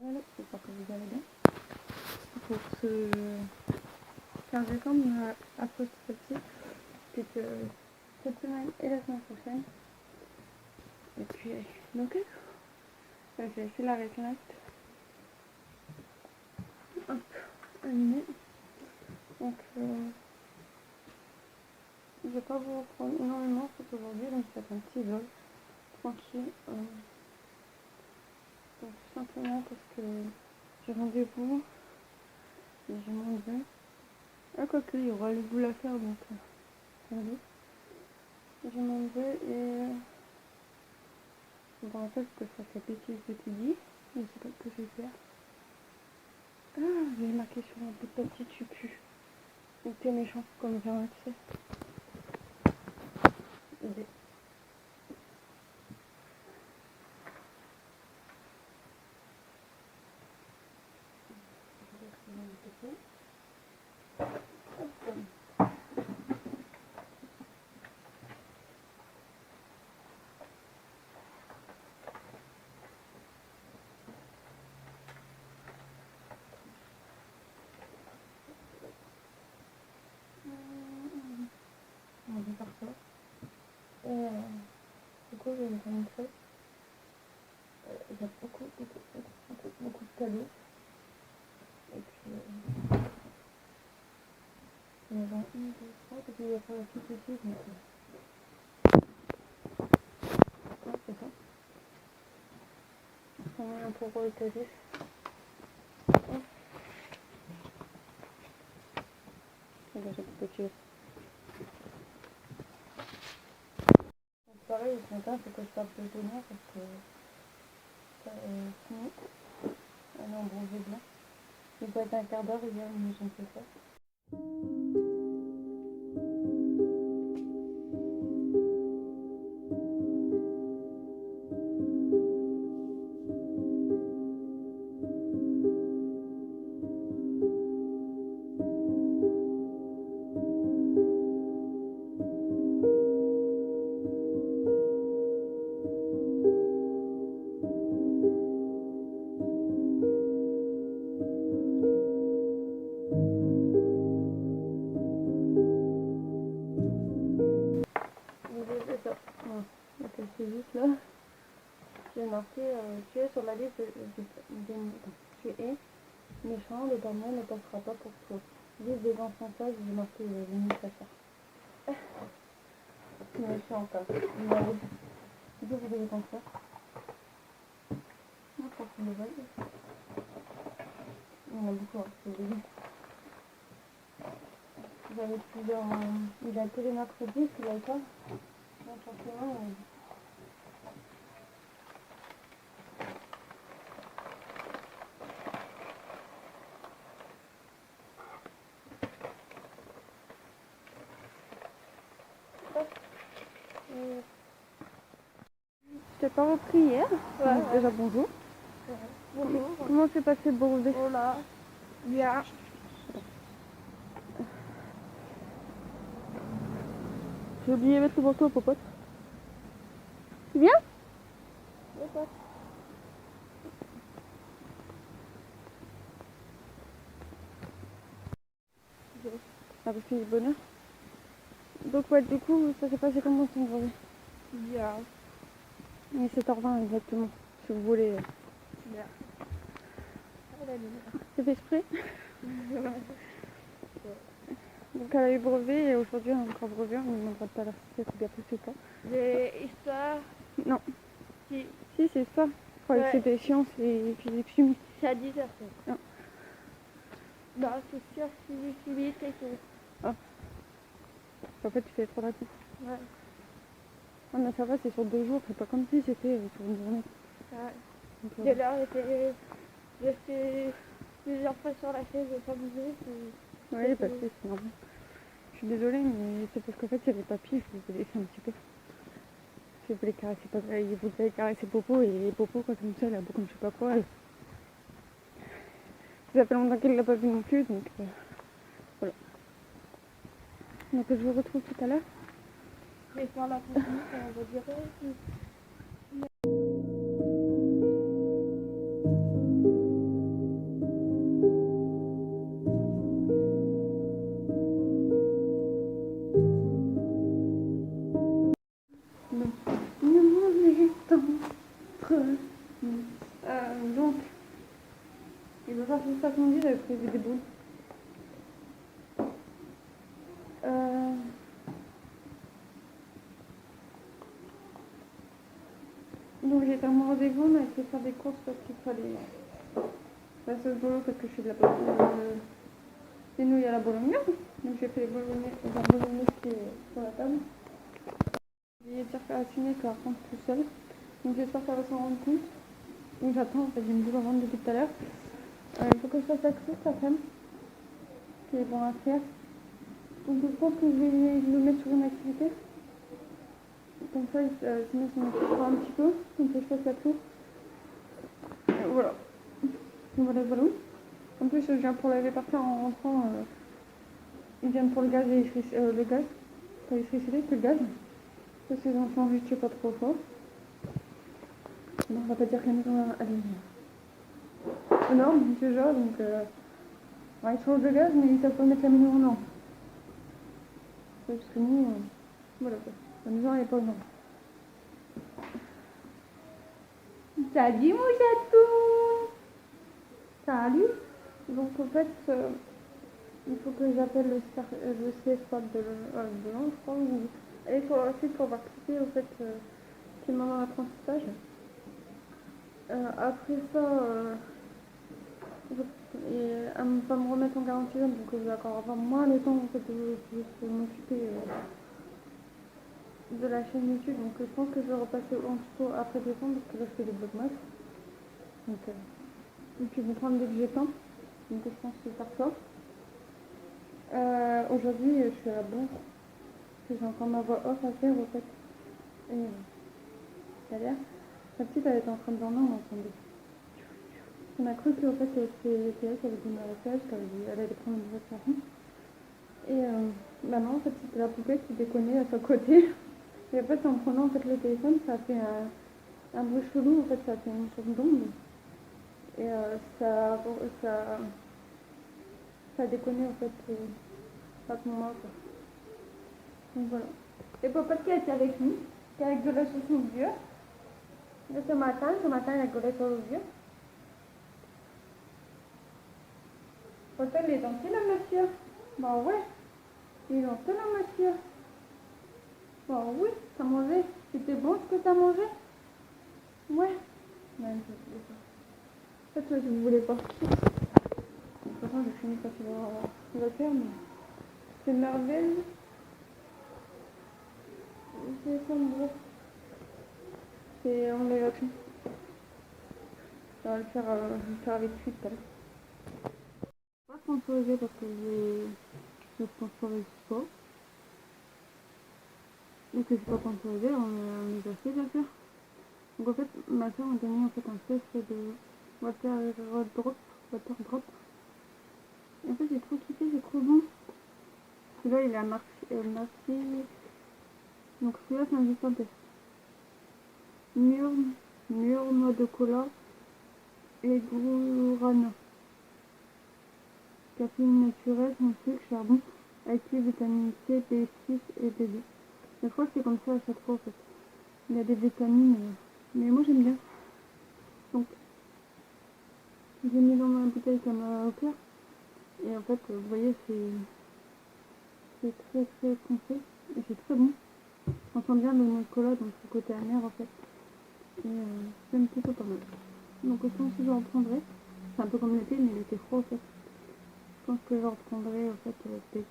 Voilà, j'espère que vous allez bien. Pour ce 15 décembre, on a après celle-ci, c'est que cette semaine et la semaine prochaine. Et puis, donc, j'ai fait la réclamation. Hop, allumé. Donc, je vais pas vous reprendre énormément pour aujourd'hui, donc c'est un petit vlog tranquille. Donc, tout simplement parce que j'ai rendez-vous et j'ai mon neveu. Ah, quoique, il y aura le boulot à faire, donc, regardez. J'ai mon neveu et je me rappelle que ça fait bêtise de te dire, je sais pas ce que je vais faire. Ah, j'ai marqué sur un bout de papier, tu pues. Ou t'es méchant, comme Germain, tu sais. Idée. On va faire ça. Et du coup, je vais vous montrer. Il y a beaucoup de cadeaux. Et puis, il y en a 1, 2, 3, et puis il va faire la suite aussi. Donc, ouais, c'est ça. On met un pour le casis. Et là, j'ai des petits. Pareil, ce matin, c'est que je tape le tonnerre parce que ça est fini. Elle est en bronzé blanc. Il doit être un quart d'heure hier, mais j'en peux faire. C'est ça. Voilà. Donc, c'est juste là. J'ai marqué tu es sur la liste tu es méchant, le dernier ne passera pas pour toi. Liste des enfants sages, j'ai marqué limite à ça. Méchant quoi. Vous devez comme ça. Non, pour qu'on le voie. Il y en a beaucoup, hein, c'est vrai. J'avais plusieurs. Il a que les mercredis, qu'il a pas. Non, forcément. Je t'ai pas repris hier. Ouais, donc, déjà bonjour. Ouais. Bonjour. Comment s'est passé le brevet? Oh là, bien. J'ai oublié de mettre le manteau au popote. C'est bien? Ouais. Ah, parce qu'il est bonheur. Donc ouais, du coup, ça s'est passé comment ton brevet? Bien. Il est 7h20 exactement, si vous voulez. Bien. C'est fait exprès? Donc elle a eu brevet et aujourd'hui elle a encore brevet, on ne demandera pas la si c'est bien passé ou pas. Des histoires? Non. Si. Si, c'est ça. Je croyais que c'était sciences et physique chimie. C'est à 10h. Non. Non, c'est sûr, physique chimie, c'est tout. Ah. En fait, tu fais trop rapide. Ouais. Ah, mais ça va, c'est sur 2 jours, c'est pas comme si c'était sur une journée. Ouais. Donc, De l'heure, j'ai fait plusieurs fois sur la chaise, j'ai pas bougé. oui, parce que c'est normal. Je suis désolée, mais c'est parce qu'en fait, il y a des papiers, je vous ai laissé un petit peu. Si vous voulez caresser, vous allez caresser Popo, et Popo, quand comme ça, elle a beau comme je sais pas quoi. Ça fait longtemps qu'elle l'a pas vu non plus, donc voilà. Donc je vous retrouve tout à l'heure. Je vais faire la continue, on va dire. Donc, il va faire cet après-midi, j'avais prévu des boules. Donc j'ai été à mon rendez-vous, on a été faire des courses parce qu'il fallait passer au boulot parce que je fais de la des nouilles à la bolognaise. Donc j'ai fait les bolognaise qui est sur la table. J'ai dire à Tuné qu'elle rentre tout seul. Donc j'espère qu'elle va s'en rendre compte. Donc j'attends, en fait j'ai une boule au ventre depuis tout à l'heure. Il faut que je fasse la course cet après-midi, qui est bon à faire. Donc je pense que je vais le mettre sur une activité. Comme ça, sinon ça m'occupera un petit peu. Donc je fasse la course. Voilà. Voilà, voilà. En plus, je viens pour laver par terre en rentrant. Ils viennent pour le gaz et le gaz. Pas l'électricité, que le gaz. Parce que les enfants, je sais pas trop fort. Non, on va pas dire qu'elle est énorme, déjà, donc ouais, ils changent de gaz, mais ils savent pas mettre la maison en ordre. Parce que nous, voilà quoi. La maison elle est pas en ordre. Salut mon chaton. Salut. Donc en fait, il faut que j'appelle le CSPAD de Lyon, je crois, ou aller sur leur site pour voir qui au fait qui m'a dans l'apprentissage. Après ça, elle va me remettre en garantie, donc je vais encore avoir moins le temps en fait, de m'occuper de la chaîne YouTube. Donc je pense que je vais repasser en tuto après décembre parce que là je fais des blogs maths. Donc, et puis vous prendre dès que j'ai temps. Donc je pense que faire ça. Aujourd'hui je suis à la bourre. Parce que j'ai encore ma voix off à faire au fait. Et derrière, la petite elle était en train de dormir, on entendait. On a cru qu'en fait c'était elle qui avait dit massage, qu'elle allait prendre une nouvelle personne. Et bah non, en fait c'était la poupée qui déconnait à son côté. Et en fait en prenant en fait, le téléphone, ça a fait un bruit chelou, en fait ça a fait une sorte d'onde. Et ça a déconné en fait à ce moment-là. Donc voilà. Et papa qui était avec nous, qui a rigolé sur son vieux. Et ce matin, il a rigolé sur le vieux. Pourtant, il est gentil, le monsieur. Bah ouais, il est gentil, le monsieur. Bah oui, t'as mangé. C'était bon ce que t'as mangé? Ouais. Même je voulais pas. En fait, je ne voulais pas. De toute façon, j'ai fini quand il va faire, mais c'est merveille. C'est ça, gros. On les va plus. Je vais le faire avec suite, tout à l'heure. Pas sponsorisé parce que je sponsorise pas. Et que c'est pas sponsorisé, on les a fait bien sûr. Donc en fait, ma soeur m'a donné en fait un test de water drop. Et en fait, j'ai trop kiffé, c'est trop bon. Celui-là, il a marqué. Donc celui-là, c'est un juste un test. Mûre, noix de cola et guarana. Caféine naturelle, sans sucre, charbon, active, vitamine C, B6 et B2. Je crois que c'est comme ça à chaque fois en fait. Il y a des vitamines, mais moi j'aime bien. Donc, j'ai mis dans ma bouteille comme au cœur. Et en fait, vous voyez, c'est très très foncé et c'est très bon. On sent bien le noix de cola, donc ce côté amer en fait. Et j'aime plutôt pas mal. Donc je pense que je reprendrai. C'est un peu comme l'été, mais l'été froid en fait. Je pense que je reprendrai en fait dès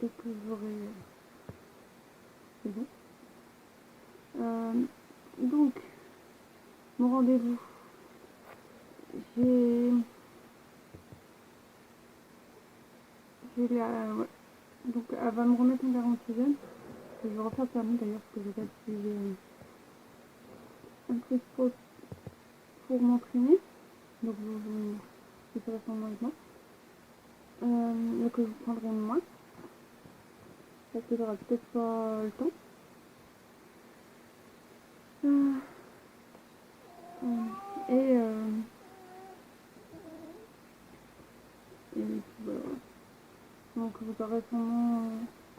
que j'aurai c'est bon. Donc, mon rendez-vous. J'ai ouais. Donc, elle va me remettre en garantie jeune. Je vais refaire le permis d'ailleurs, parce que j'ai pas utilisé un truc pour m'entraîner. Donc, je ferai sûrement avec moi. Donc, je prendrai moins. Parce que j'aurai peut-être pas le temps. Et puis voilà. Donc vous aurez sûrement,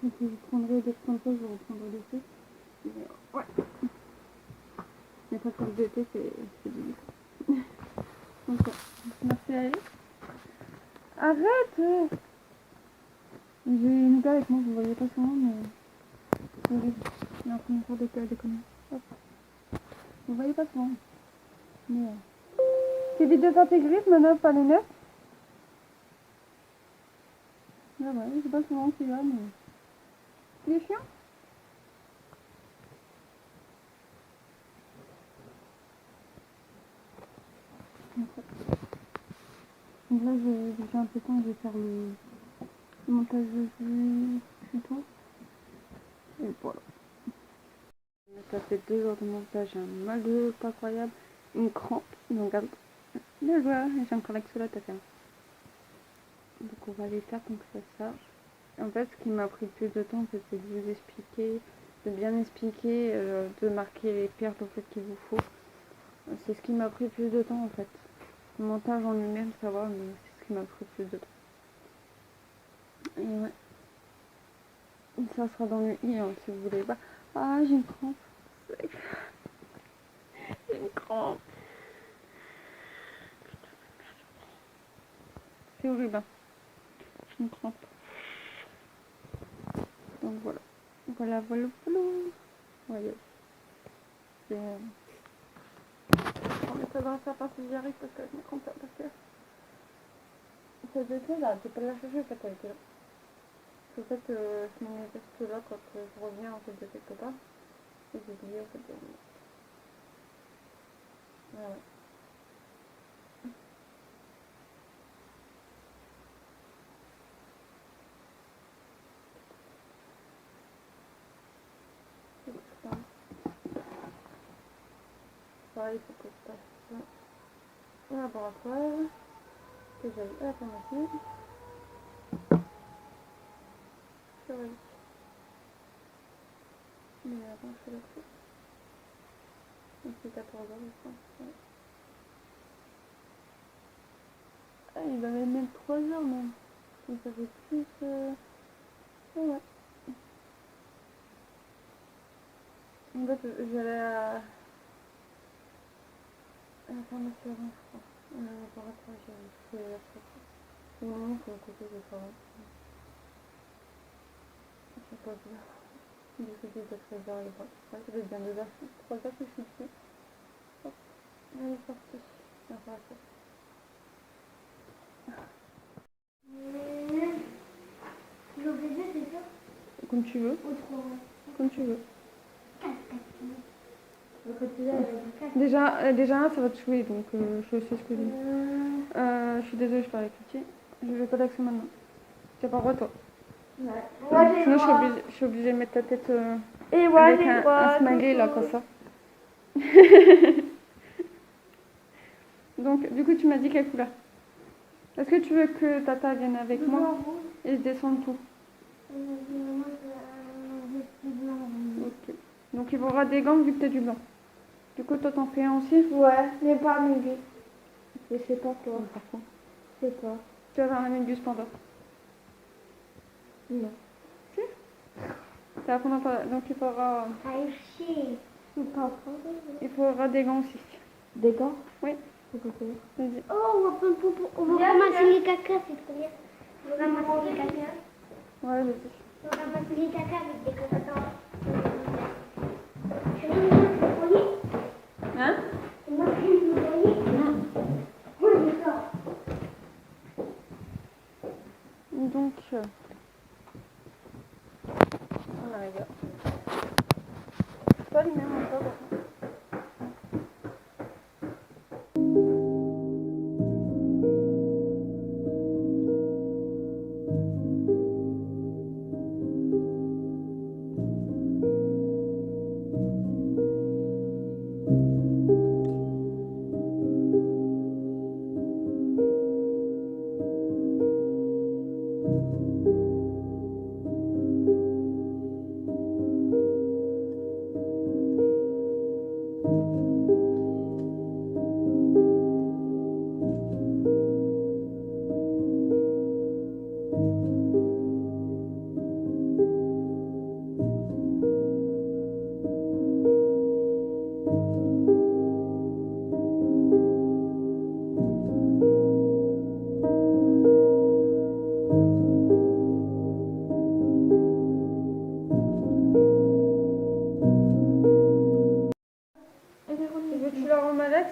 quand vous prendrez des comme ça, je reprendrai des trucs. Ouais. après tout d'été, c'est du donc, merci à elle. Arrête! J'ai une gars avec moi, vous voyez pas souvent, mais c'est horrible. Il est en train de faire des conneries. Hop. Vous voyez pas souvent. Mais c'est des deux intégrés, maintenant pas les neufs. Ah ouais, je sais pas souvent qu'il y a, mais. Il est chiant. Donc là, j'ai un peu de temps, je vais faire le montage du tuto. Et voilà. Ça fait 2 heures de montage, j'ai un mal de dos pas croyable, une crampe. Donc, regarde, là, voilà, j'ai encore la sous la tête. Donc, on va les faire pour que ça charge. En fait, ce qui m'a pris plus de temps, c'est de vous expliquer, de bien expliquer, de marquer les pertes en fait, qu'il vous faut. C'est ce qui m'a pris plus de temps en fait. Le montage en lui-même, ça va, mais c'est ce qui m'a pris plus de temps. Et ouais. Ça sera dans le i hein, si vous voulez pas. Ah, j'ai une crampe. J'ai une crampe. C'est horrible. Hein. J'ai une crampe. Donc voilà. Voilà. Ouais, c'est... On met ça dans la partie j'y arrive parce que je me crampe pas parce que... Cette été là, tu peux la chercher quand elle était là. C'est fait que je m'en ai resté là quand je reviens en fait de quelque part. Et j'ai oublié en fait de... Ouais. C'est tout ça. Pareil, il faut que je passe ça au laboratoire, que j'aille à la pharmacie. Je vais mais avant je fais le truc. Donc c'est 14 heures je pense. Ouais. Ah, il va même 3 heures même. Donc ça fait plus... Ouais. En fait, j'allais à la pharmacie avant, je crois. À la laboratoire, j'ai fait la sortie. C'est le moment que côté je travaille. Je sais pas bien. Du coup, j'ai de 13 heures et bon. Ouais, ça doit être bien 2 heures. 3 heures que je suis dessus. Hop, elle est sortie. On va faire L'obésité, c'est ça? comme tu veux. Comme tu veux. Déjà, ça va te saouler, donc je sais ce que je dis. Je suis désolée, je parle avec Lucie. Je vais pas d'action maintenant. Tu pas le droit, toi. Ouais. Sinon, je suis obligée de mettre ta tête Et moi, avec j'ai un smiley là, comme ça. Donc, du coup, tu m'as dit quelle couleur? Est-ce que tu veux que Tata vienne avec moi et je descende tout? Ok. Donc, il faudra des gants vu que t'as du blanc. Du coup, toi, t'en fais un aussi? Ouais, mais pas Mingus. Je sais pas toi. Pourquoi? Je sais pas. Tu vas avoir un Mingus Panda. Non. Si? C'est la première fois. Donc, il faudra des gants aussi. Des gants? Oui. Vas-y. Oh, on va ramasser les caca, c'est trop bien. On va ramasser les caca. Ouais, vas-y. On va ramasser les caca avec des caca. C'est moi, vous voyez? Hein? C'est moi, vous voyez? Non. Oui, d'accord. Donc, on arrive là. C'est pas les mêmes encore.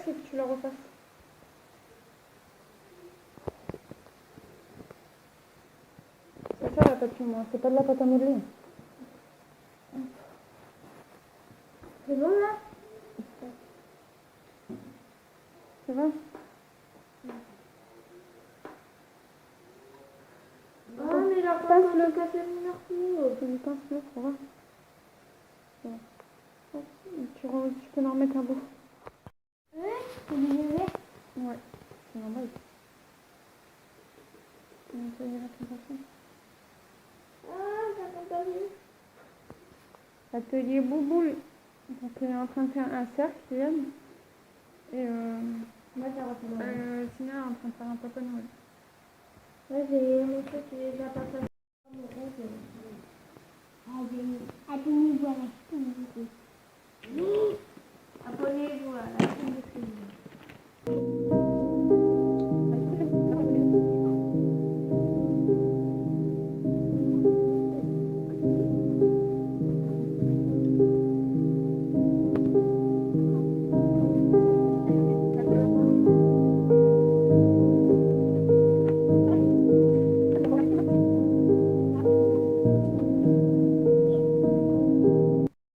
c'est que tu la refasses. C'est ça la papillon, c'est pas de la pâte à modeler. C'est bon là? Ça va? Ah, mais il a pas le café marteau. Tu lui pinces le, ça va? Voilà. Hop, tu peux en remettre un bout. Ouais, c'est bien. Ouais, c'est normal. Ça ira tout façon. Ah, t'as pas vu? Atelier Bouboule. Donc il est en train de faire un cercle, Yann. Et Moi, j'ai refait Noël. Tina est en train de faire un papa Noël. Ouais, j'ai montré que j'ai déjà pas fait. Abonnez-vous à la chaîne YouTube. Oui. Abonnez-vous à la chaîne YouTube.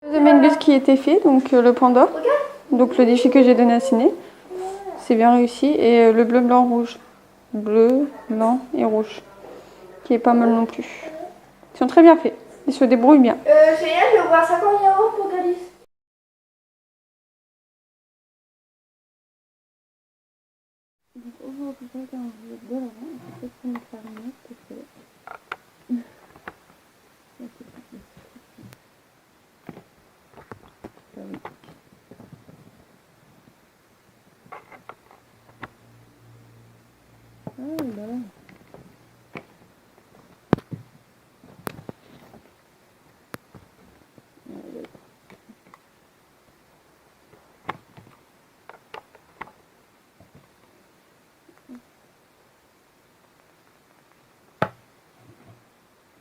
Deuxième but qui était fait, donc le panda. Donc le défi que j'ai donné à Ciné. C'est bien réussi. Et le bleu, blanc, rouge. Bleu, blanc et rouge. Qui est pas mal non plus. Ils sont très bien faits. Ils se débrouillent bien. Génial, je vais voir 50 € pour Galice. Donc aujourd'hui, j'ai envie de l'avant. Je vais essayer de me faire une autre parce que... Ah, voilà.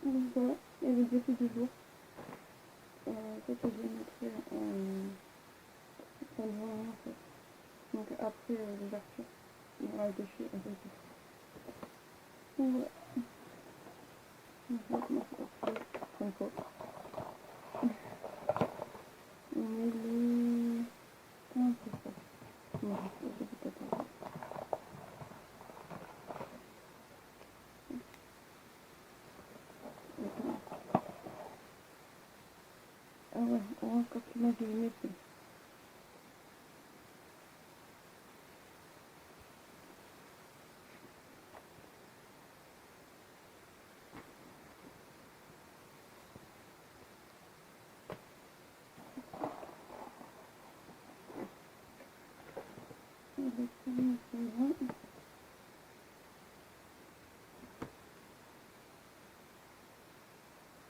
Donc voilà, et le défi du jour. Ça que j'ai montré en journée en fait. Donc après l'ouverture, il y aura le défi avec le défi. Donc voilà. Donc là, comment c'est parti? Comme quoi. On est le... Comment c'est ça? Non, je sais pas. Ah ouais, encore plus mal que je l'ai fait.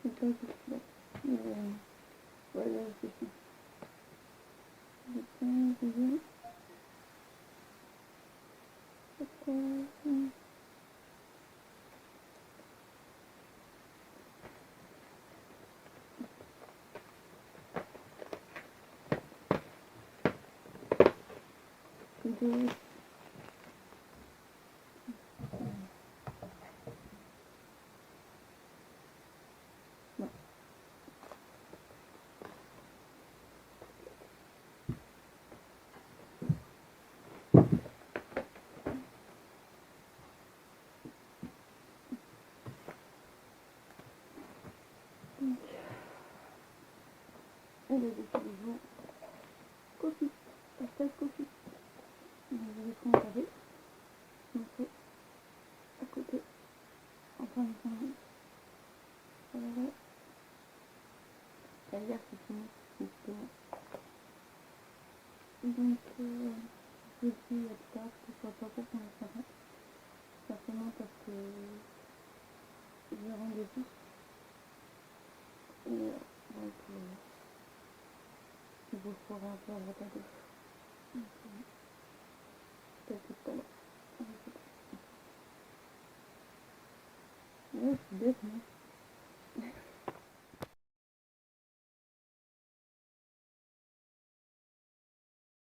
C'est pas juste là. Voilà, c'est ça. Le 15, oui. Deux. Non. Et le défi du jour. Coffee. Hashtag coffee. Donc je vais prendre un carré. Donc c'est à côté. Enfin, le temps. Voilà. Et hier c'est fini. Justement. Donc je dis à plus tard que ce soit pas pour qu'on s'arrête. Certainement parce que j'ai rendez-vous. Et donc je vous ferai un peu à droite à gauche. Donc peut-être tout à l'heure. Je sais pas. Ouais, c'est bête, non?